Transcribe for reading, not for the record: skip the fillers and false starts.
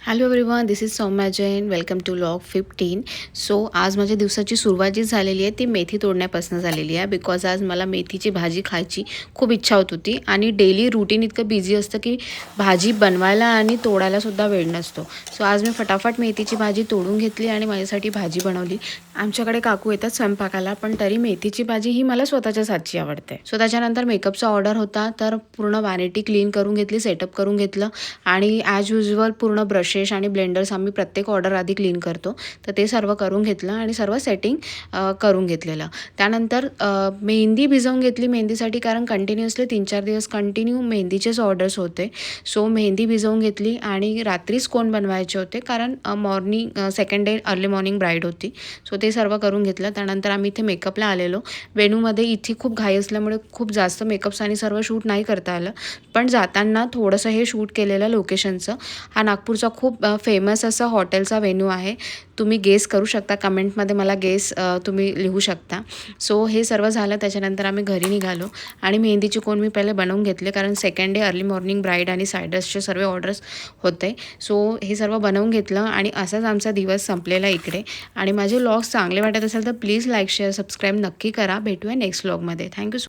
Hello everyone, this is Saumya Jain. Welcome to log 15. So आज माझ्या दिवसाची सुरुवात जी झालेली आहे ती मेथी तोडण्यापासून झालेली आहे. बिकॉज आज मला मेथीची भाजी खायची खूप इच्छा होत होती आणि डेली रुटीन इतकं बिझी असतं की भाजी बनवायला आणि तोडायलासुद्धा वेळ नसतो. सो आज मी फटाफट मेथीची भाजी तोडून घेतली आणि माझ्यासाठी भाजी बनवली. आमच्याकडे काकू येतात स्वयंपाकाला, पण तरी मेथीची भाजी ही मला स्वतःच्याच हातची आवडते. सो त्याच्यानंतर मेकअपचा ऑर्डर होता, तर पूर्ण वॅनिटी क्लीन करून घेतली, सेटअप करून घेतलं आणि ॲज युजल पूर्ण ब्रशेस आणि ब्लेंडर्स आम्ही प्रत्येक ऑर्डर आधी क्लीन करतो, तर ते सर्व करून घेतलं आणि सर्व सेटिंग करून घेतलेलं. त्यानंतर मेहंदी भिजवून घेतली मेहंदीसाठी, कारण कंटिन्युअसली 3-4 दिवस कंटिन्यू मेहंदीचेच ऑर्डर्स होते. सो मेहंदी भिजवून घेतली आणि रात्रीच कोण बनवायचे होते, कारण morning second day early morning bride होती. सो ते सर्व करून घेतलं. त्यानंतर आम्ही इथे मेकअपला आलेलो. वेणूमध्ये इथे खूप घाई असल्यामुळे खूप जास्त मेकअप्स आणि सर्व शूट नाही करता आलं, पण जाताना थोडंसं हे शूट केलेलं लोकेशनचं. हा नागपूरचा खूप फेमस असा हॉटेलचा वेन्यू आहे. तुम्ही गेस करू शकता, कमेंटमध्ये मला गेस तुम्ही लिहू शकता. सो हे सर्व झालं. त्याच्यानंतर आम्ही घरी निघालो आणि मेहंदीचे कोण मी पहिले बनवून घेतले, कारण second day early morning bride आणि सायडर्सचे सर्व ऑर्डर्स होते. सो हे सर्व बनवून घेतलं आणि असाच आमचा दिवस संपलेला इकडे. आणि माझे व्लॉग्स चांगले वाटत असेल तर प्लीज लाईक, शेअर, सबस्क्राईब नक्की करा. भेटूया नेक्स्ट व्लॉगमध्ये. थँक्यू.